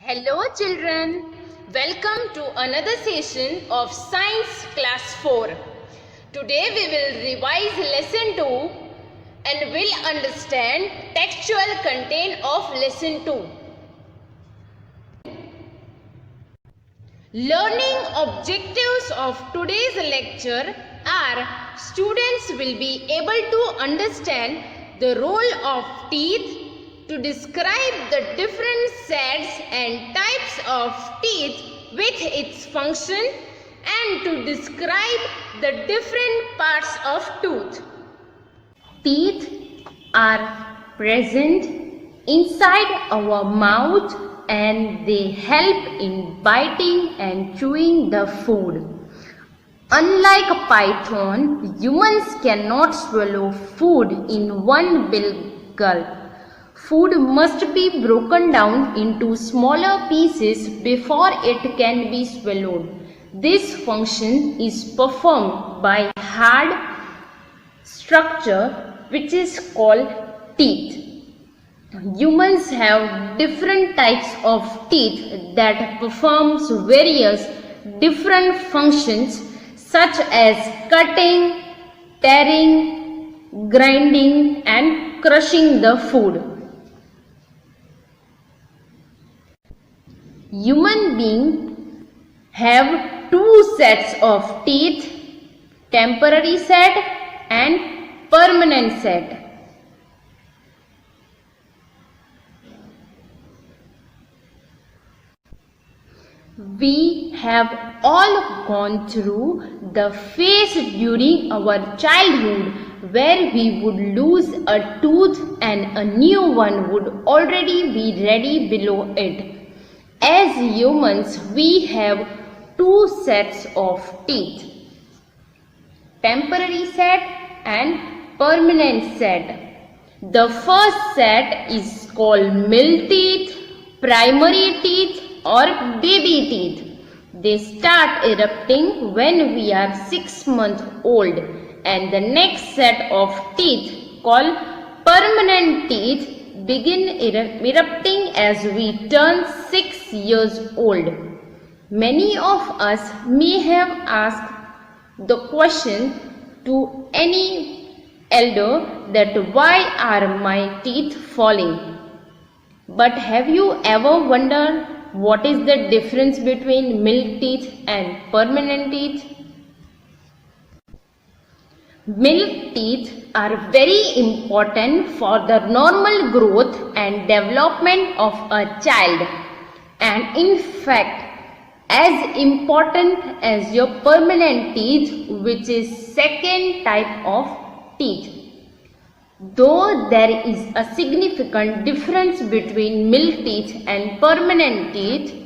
Hello children, welcome to another session of Science Class 4. Today we will revise lesson 2 and will understand textual content of lesson 2. Learning objectives of today's lecture are students will be able to understand the role of teeth, to describe the different sets and types of teeth with its function, and to describe the different parts of tooth. Teeth are present inside our mouth and they help in biting and chewing the food. Unlike python, humans cannot swallow food in one big gulp. Food must be broken down into smaller pieces before it can be swallowed. This function is performed by hard structure which is called teeth. Humans have different types of teeth that performs various different functions such as cutting, tearing, grinding and crushing the food. Human beings have two sets of teeth, temporary set and permanent set. We have all gone through the phase during our childhood where we would lose a tooth and a new one would already be ready below it. As humans, we have two sets of teeth, temporary set and permanent set. The first set is called milk teeth, primary teeth or baby teeth. They start erupting when we are 6 months old, and the next set of teeth called permanent teeth begin erupting as we turn 6 years old. Many of us may have asked the question to any elder that why are my teeth falling? But have you ever wondered what is the difference between milk teeth and permanent teeth? Milk teeth are very important for the normal growth and development of a child, and in fact as important as your permanent teeth, which is second type of teeth. Though there is a significant difference between milk teeth and permanent teeth,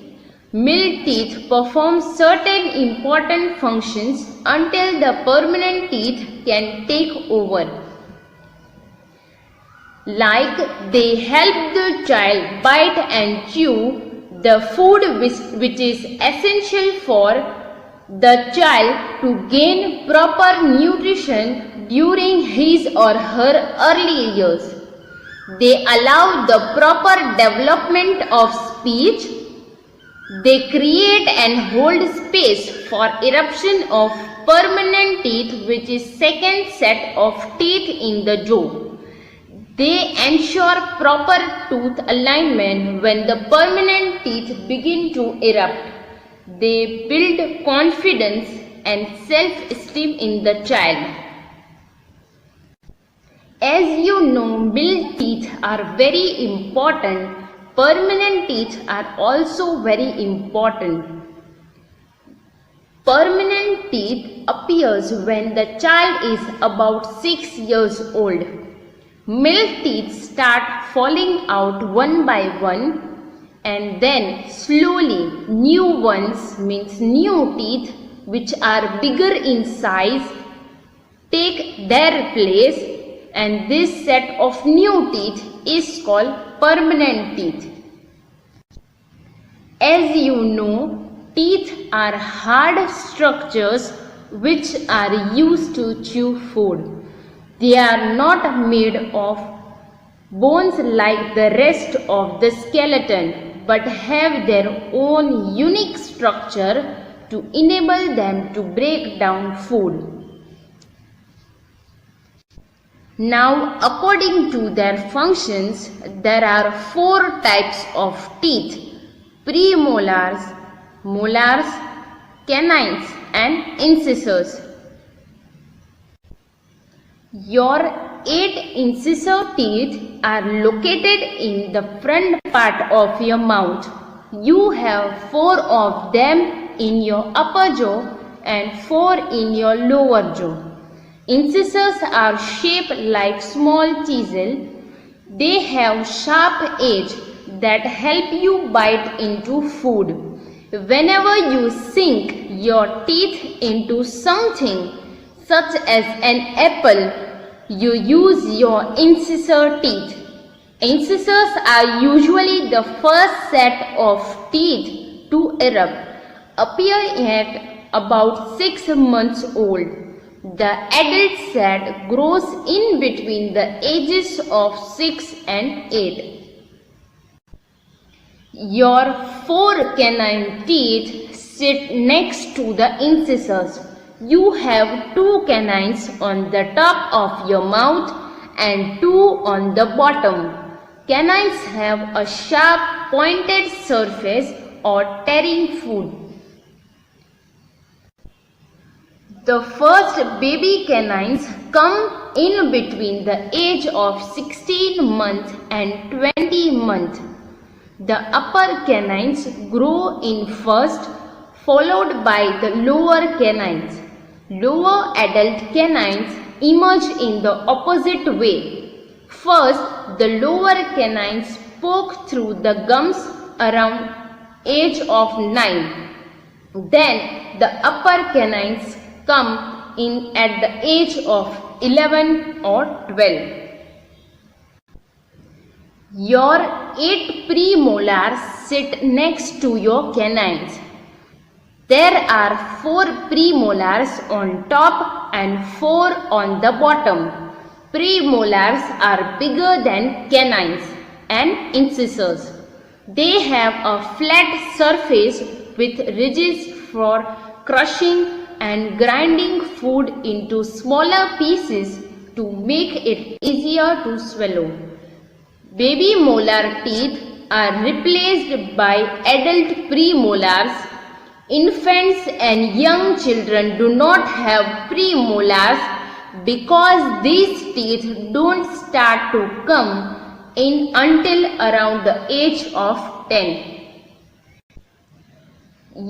milk teeth perform certain important functions until the permanent teeth can take over. Like they help the child bite and chew the food which is essential for the child to gain proper nutrition during his or her early years. They allow the proper development of speech. They create and hold space for eruption of permanent teeth, which is second set of teeth in the jaw. They ensure proper tooth alignment when the permanent teeth begin to erupt. They build confidence and self-esteem in the child. As you know, milk teeth are very important. Permanent teeth are also very important. Permanent teeth appears when the child is about 6 years old. Milk teeth start falling out one by one, and then slowly new ones, means new teeth which are bigger in size, take their place, and this set of new teeth is called permanent teeth. As you know, teeth are hard structures which are used to chew food. They are not made of bones like the rest of the skeleton, but have their own unique structure to enable them to break down food. Now, according to their functions, there are 4 types of teeth: premolars, molars, canines, and incisors. Your 8 incisor teeth are located in the front part of your mouth. You have 4 of them in your upper jaw and 4 in your lower jaw. Incisors are shaped like small chisels. They have sharp edges that help you bite into food. Whenever you sink your teeth into something, such as an apple, you use your incisor teeth. Incisors are usually the first set of teeth to erupt, appear at about 6 months old. The adult set grows in between the ages of 6 and 8. Your 4 canine teeth sit next to the incisors. You have 2 canines on the top of your mouth and 2 on the bottom. Canines have a sharp pointed surface or tearing food. The first baby canines come in between the age of 16 months and 20 months. The upper canines grow in first, followed by the lower canines. Lower adult canines emerge in the opposite way. First, the lower canines poke through the gums around age of 9. Then the upper canines come in at the age of 11 or 12. Your 8 premolars sit next to your canines. There are 4 premolars on top and 4 on the bottom. Premolars are bigger than canines and incisors. They have a flat surface with ridges for crushing and grinding food into smaller pieces to make it easier to swallow. Baby molar teeth are replaced by adult premolars. Infants and young children do not have premolars because these teeth don't start to come in until around the age of 10.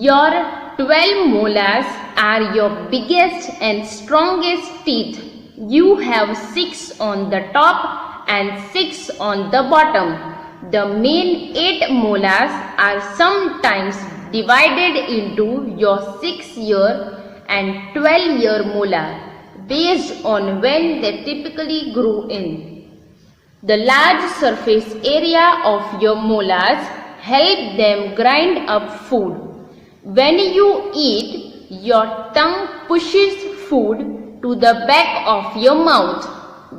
Your 12 molars are your biggest and strongest teeth. You have 6 on the top and 6 on the bottom. The main 8 molars are sometimes divided into your 6-year and 12-year molar based on when they typically grow in. The large surface area of your molars help them grind up food. When you eat, your tongue pushes food to the back of your mouth.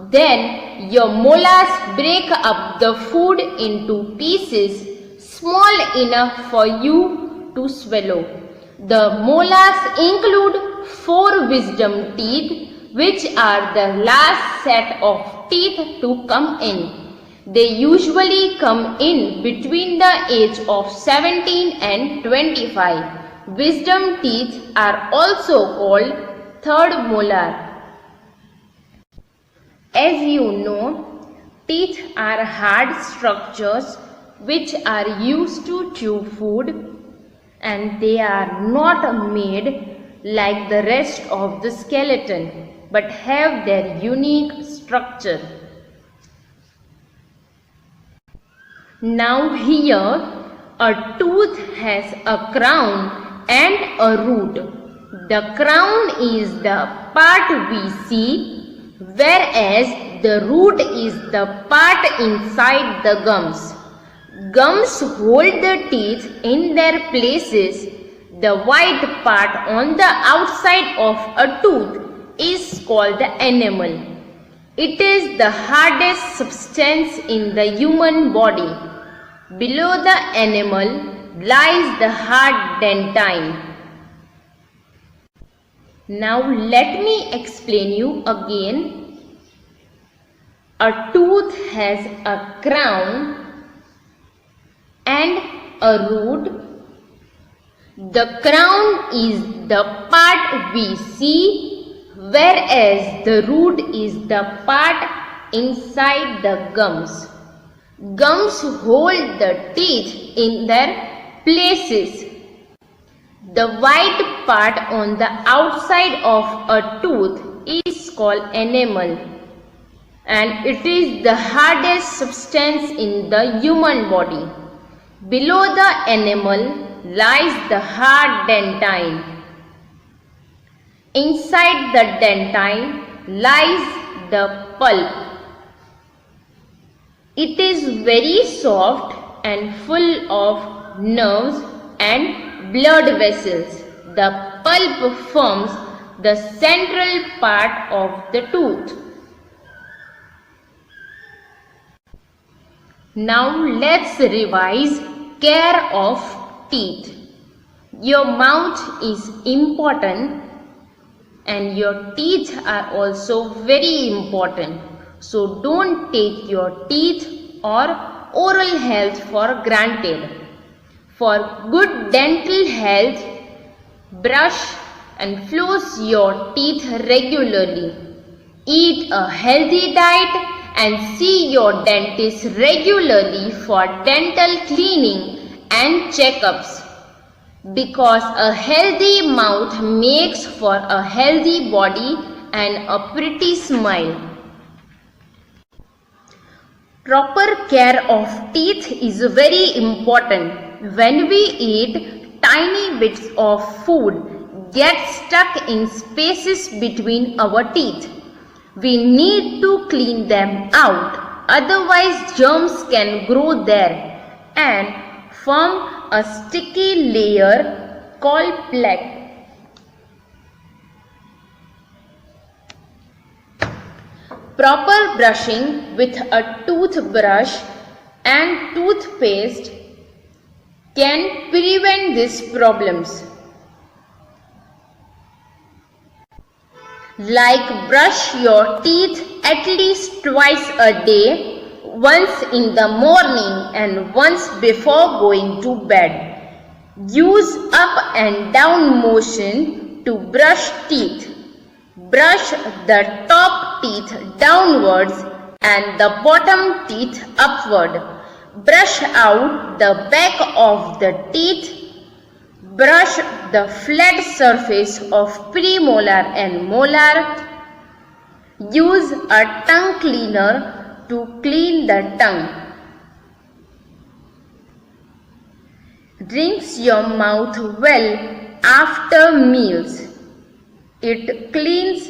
Then your molars break up the food into pieces small enough for you to swallow. The molars include 4 wisdom teeth, which are the last set of teeth to come in. They usually come in between the age of 17 and 25. Wisdom teeth are also called third molar. As you know, teeth are hard structures which are used to chew food, and they are not made like the rest of the skeleton but have their unique structure. Now here, a tooth has a crown and a root. The crown is the part we see, whereas the root is the part inside the gums. Gums hold the teeth in their places. The white part on the outside of a tooth is called the enamel. It is the hardest substance in the human body. Below the animal lies the hard dentine. Now let me explain you again. A tooth has a crown and a root. The crown is the part we see, whereas the root is the part inside the gums. Gums hold the teeth in their places. The white part on the outside of a tooth is called enamel, and it is the hardest substance in the human body. Below the enamel lies the hard dentine. Inside the dentine lies the pulp. It is very soft and full of nerves and blood vessels. The pulp forms the central part of the tooth. Now let's revise care of teeth. Your mouth is important and your teeth are also very important. So don't take your teeth or oral health for granted. For good dental health, brush and floss your teeth regularly. Eat a healthy diet and see your dentist regularly for dental cleaning and checkups. Because a healthy mouth makes for a healthy body and a pretty smile. Proper care of teeth is very important. When we eat, tiny bits of food get stuck in spaces between our teeth. We need to clean them out, otherwise germs can grow there and form a sticky layer called plaque. Proper brushing with a toothbrush and toothpaste can prevent these problems. Like brush your teeth at least twice a day, once in the morning and once before going to bed. Use up and down motion to brush teeth. Brush the top teeth downwards and the bottom teeth upward. Brush out the back of the teeth. Brush the flat surface of premolar and molar. Use a tongue cleaner to clean the tongue. Rinse your mouth well after meals. It cleans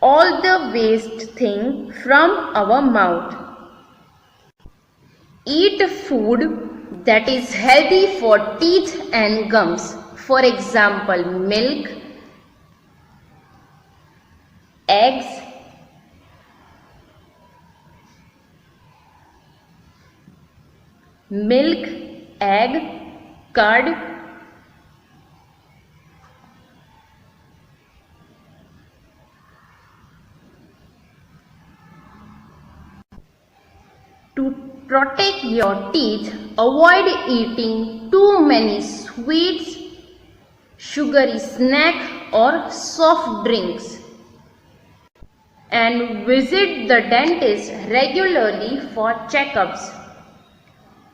all the waste thing from our mouth. Eat food that is healthy for teeth and gums. For example, milk, eggs, egg, curd, to protect your teeth, avoid eating too many sweets, sugary snack or soft drinks. And visit the dentist regularly for checkups.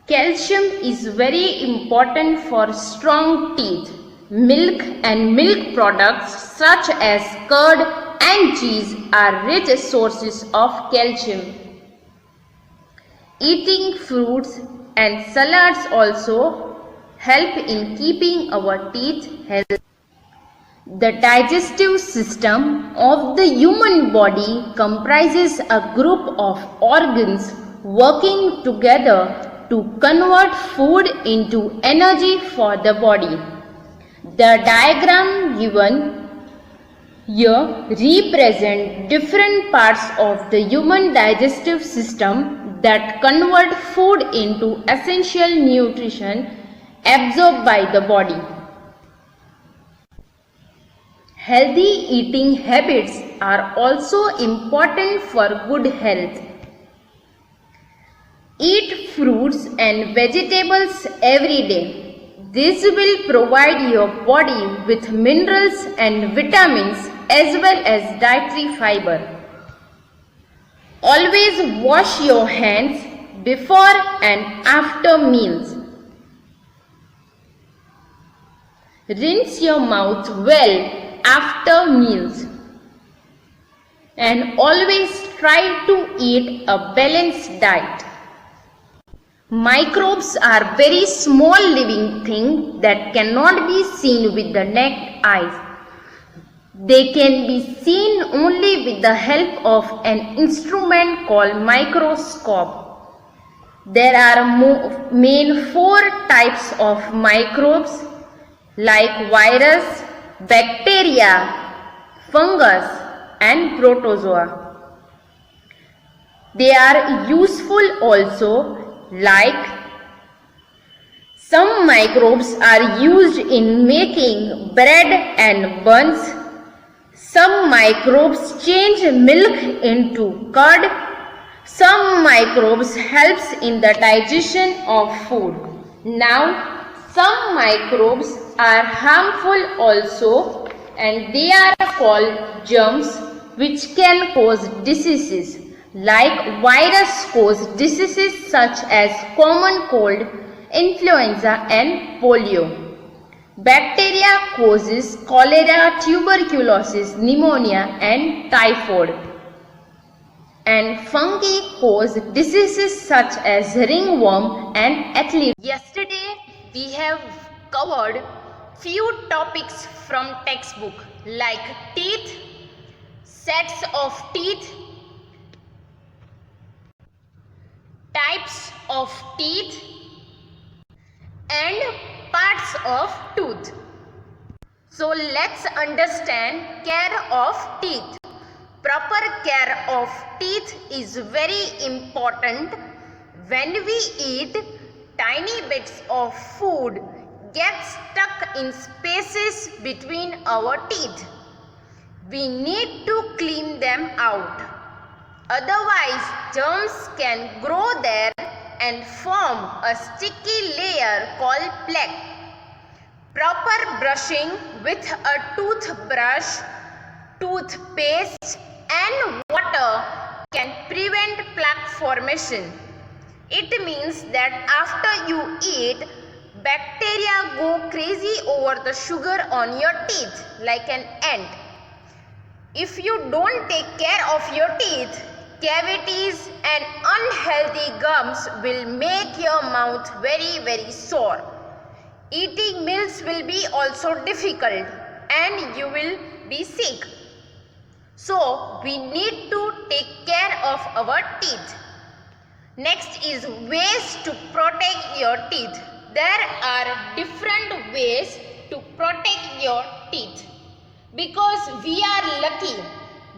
Calcium is very important for strong teeth. Milk and milk products such as curd and cheese are rich sources of calcium. Eating fruits and salads also help in keeping our teeth healthy. The digestive system of the human body comprises a group of organs working together to convert food into energy for the body. The diagram given here represents different parts of the human digestive system that convert food into essential nutrition absorbed by the body. Healthy eating habits are also important for good health. Eat fruits and vegetables every day. This will provide your body with minerals and vitamins as well as dietary fiber. Always wash your hands before and after meals. Rinse your mouth well after meals. And always try to eat a balanced diet. Microbes are very small living things that cannot be seen with the naked eyes. They can be seen only with the help of an instrument called microscope. There are main 4 types of microbes like virus, bacteria, fungus and protozoa. They are useful also, like some microbes are used in making bread and buns. Some microbes change milk into curd. Some microbes helps in the digestion of food. Now, some microbes are harmful also, and they are called germs, which can cause diseases. Like virus cause diseases such as common cold, influenza and polio. Bacteria causes cholera, tuberculosis, pneumonia and typhoid. And fungi cause diseases such as ringworm and athlete's. Yesterday we have covered few topics from textbook like teeth, sets of teeth, types of teeth and parts of tooth. So let's understand care of teeth. Proper care of teeth is very important. When we eat, tiny bits of food get stuck in spaces between our teeth. We need to clean them out. Otherwise, germs can grow there and form a sticky layer called plaque. Proper brushing with a toothbrush, toothpaste and water can prevent plaque formation. It means that after you eat, bacteria go crazy over the sugar on your teeth like an ant. If you don't take care of your teeth, cavities and unhealthy gums will make your mouth very sore. Eating meals will be also difficult and you will be sick. So we need to take care of our teeth. Next is ways to protect your teeth. There are different ways to protect your teeth. Because we are lucky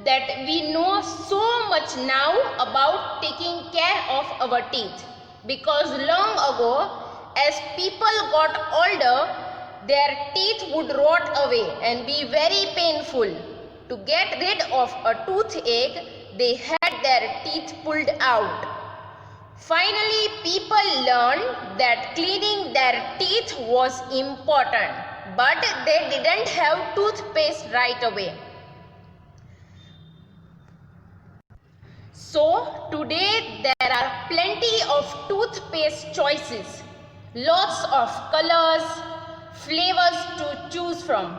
that we know so much now about taking care of our teeth. Because long ago, as people got older, their teeth would rot away and be very painful. To get rid of a toothache, they had their teeth pulled out. Finally, people learned that cleaning their teeth was important, but they didn't have toothpaste right away. So, today there are plenty of toothpaste choices, lots of colors, flavors to choose from,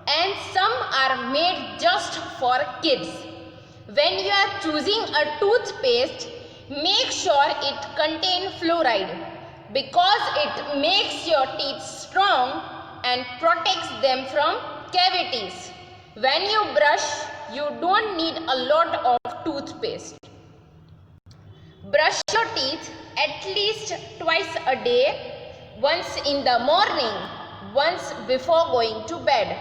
and some are made just for kids. When you are choosing a toothpaste, make sure it contains fluoride because it makes your teeth strong and protects them from cavities. When you brush, you don't need a lot of toothpaste. Brush your teeth at least twice a day, once in the morning, once before going to bed.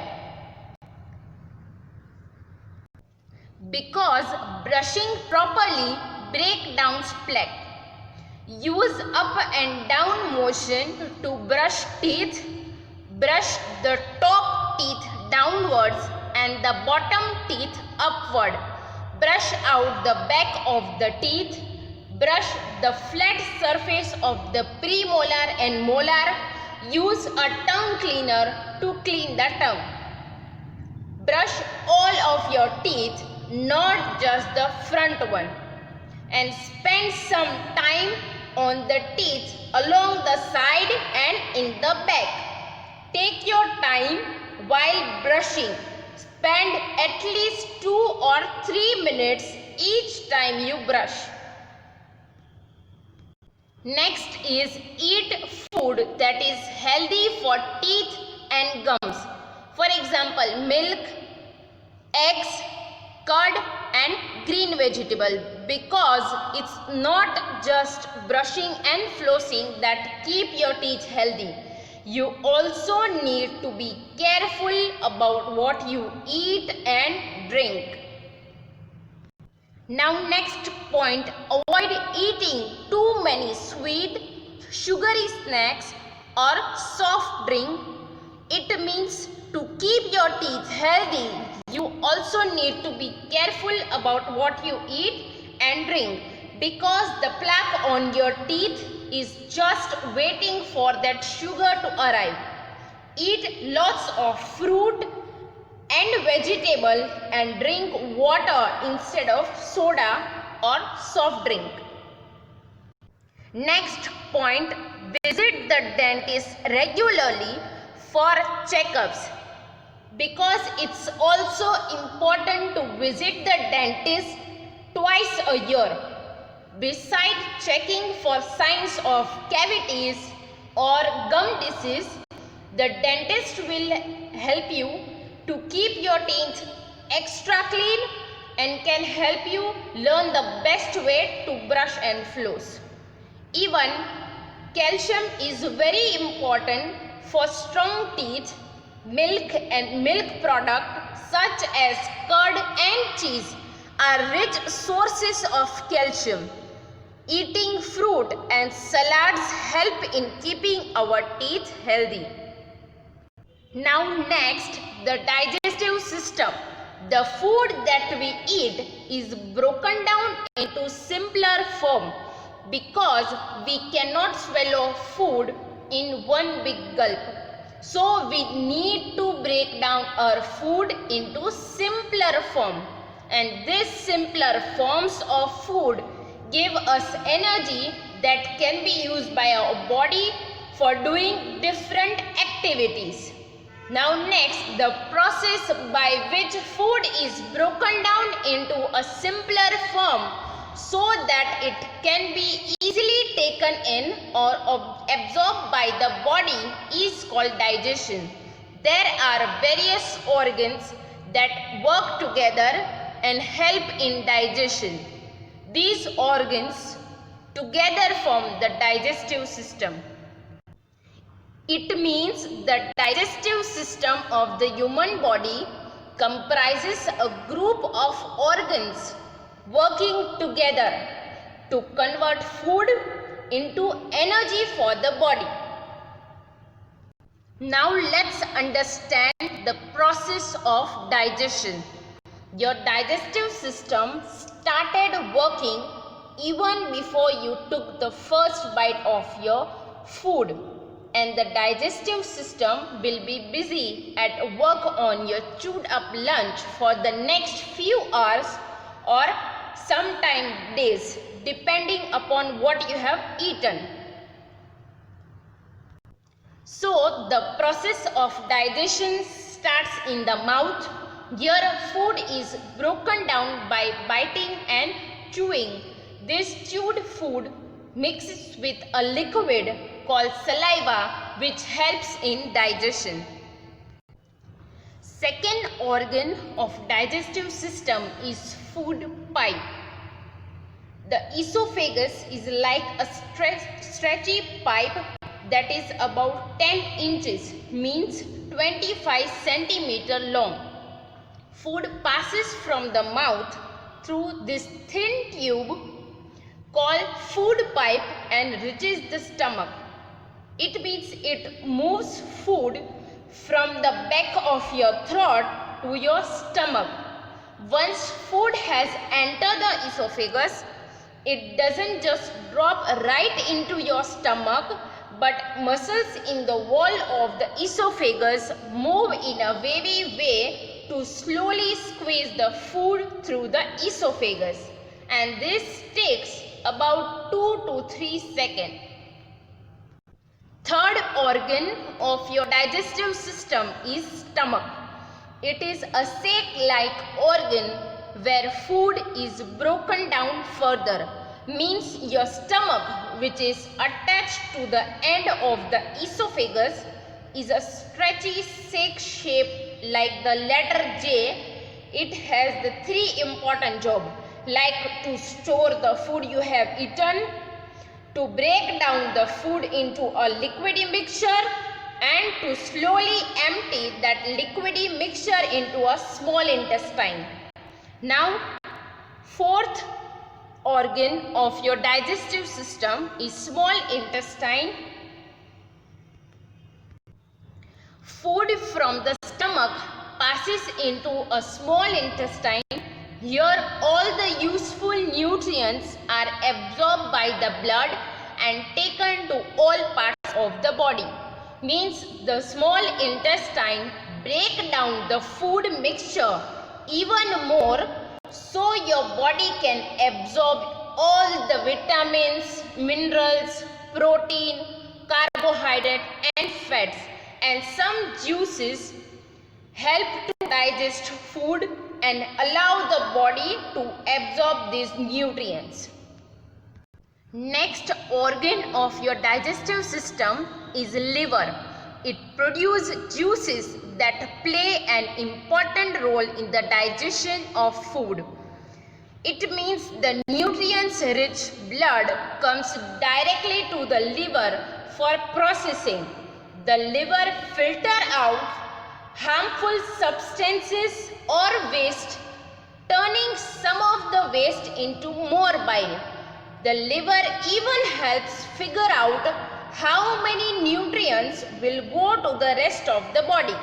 Because brushing properly breaks down plaque. Use up and down motion to brush teeth. Brush the top teeth downwards and the bottom teeth upward. Brush out the back of the teeth. Brush the flat surface of the premolar and molar. Use a tongue cleaner to clean the tongue. Brush all of your teeth, not just the front one. And spend some time on the teeth along the side and in the back. Take your time while brushing. Spend at least 2 or 3 minutes each time you brush. Next is eat food that is healthy for teeth and gums. For example, milk, eggs, curd and green vegetable, because it's not just brushing and flossing that keep your teeth healthy. You also need to be careful about what you eat and drink. Now next point, avoid eating too many sweet, sugary snacks or soft drink. It means to keep your teeth healthy, you also need to be careful about what you eat and drink, because the plaque on your teeth is just waiting for that sugar to arrive. Eat lots of fruit and vegetable and drink water instead of soda or soft drink. Next point, visit the dentist regularly for checkups, because it's also important to visit the dentist twice a year. Besides checking for signs of cavities or gum disease, the dentist will help you to keep your teeth extra clean and can help you learn the best way to brush and floss. Even calcium is very important for strong teeth. Milk and milk products such as curd and cheese are rich sources of calcium. Eating fruit and salads help in keeping our teeth healthy. Now next, the digestive system. The food that we eat is broken down into simpler form, because we cannot swallow food in one big gulp. So we need to break down our food into simpler form, and these simpler forms of food give us energy that can be used by our body for doing different activities. Now next, the process by which food is broken down into a simpler form so that it can be easily taken in or absorbed by the body is called digestion. There are various organs that work together and help in digestion. These organs together form the digestive system. It means the digestive system of the human body comprises a group of organs working together to convert food into energy for the body. Now let's understand the process of digestion. Your digestive system started working even before you took the first bite of your food, and the digestive system will be busy at work on your chewed up lunch for the next few hours or sometime days, depending upon what you have eaten. So the process of digestion starts in the mouth. Here food is broken down by biting and chewing. This chewed food mixes with a liquid called saliva, which helps in digestion. Second organ of digestive system is food pipe. The esophagus is like a stretchy pipe that is about 10 inches, means 25 centimeter long. Food passes from the mouth through this thin tube called food pipe and reaches the stomach. It means it moves food from the back of your throat to your stomach. Once food has entered the esophagus, it doesn't just drop right into your stomach, but muscles in the wall of the esophagus move in a wavy way to slowly squeeze the food through the esophagus, and this takes about 2 to 3 seconds. Third organ of your digestive system is stomach. It is a sac-like organ where food is broken down further. Means your stomach, which is attached to the end of the esophagus, is a stretchy sac shape like the letter J. It has the 3 important jobs, like to store the food you have eaten, to break down the food into a liquidy mixture, and to slowly empty that liquidy mixture into a small intestine. Now, fourth organ of your digestive system is small intestine. Food from the stomach passes into a small intestine. Here all the useful nutrients are absorbed by the blood and taken to all parts of the body. Means the small intestine break down the food mixture even more so your body can absorb all the vitamins, minerals, protein, carbohydrate and fats, and some juices help to digest food and allow the body to absorb these nutrients. Next organ of your digestive system is liver. It produces juices that play an important role in the digestion of food. It means the nutrients-rich blood comes directly to the liver for processing. The liver filters out harmful substances or waste, turning some of the waste into more bile. The liver even helps figure out how many nutrients will go to the rest of the body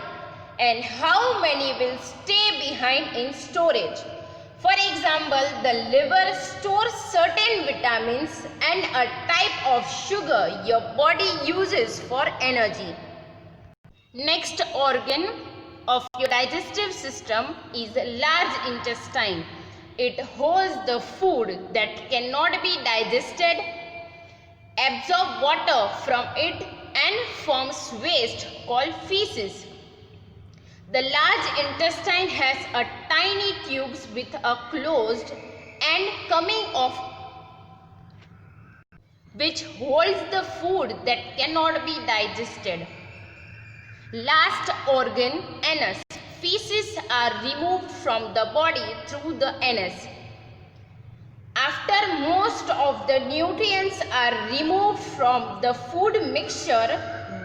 and how many will stay behind in storage. For example, the liver stores certain vitamins and a type of sugar your body uses for energy. Next organ of your digestive system is large intestine. It holds the food that cannot be digested, absorb water from it and forms waste called feces. The large intestine has a tiny tubes with a closed end coming off which holds the food that cannot be digested. Last organ, anus. Feces are removed from the body through the anus. After most of the nutrients are removed from the food mixture,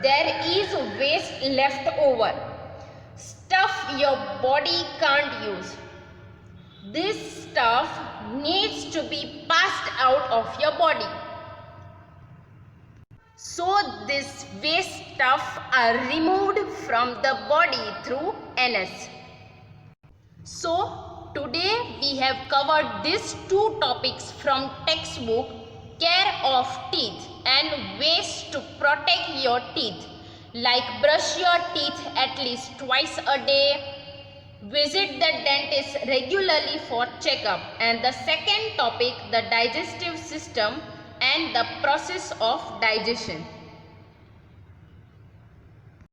there is waste left over. Stuff your body can't use. This stuff needs to be passed out of your body. So this waste stuff are removed from the body through anus. So today we have covered these 2 topics from textbook, care of teeth and ways to protect your teeth, like brush your teeth at least twice a day, visit the dentist regularly for checkup, and the second topic, the digestive system and the process of digestion.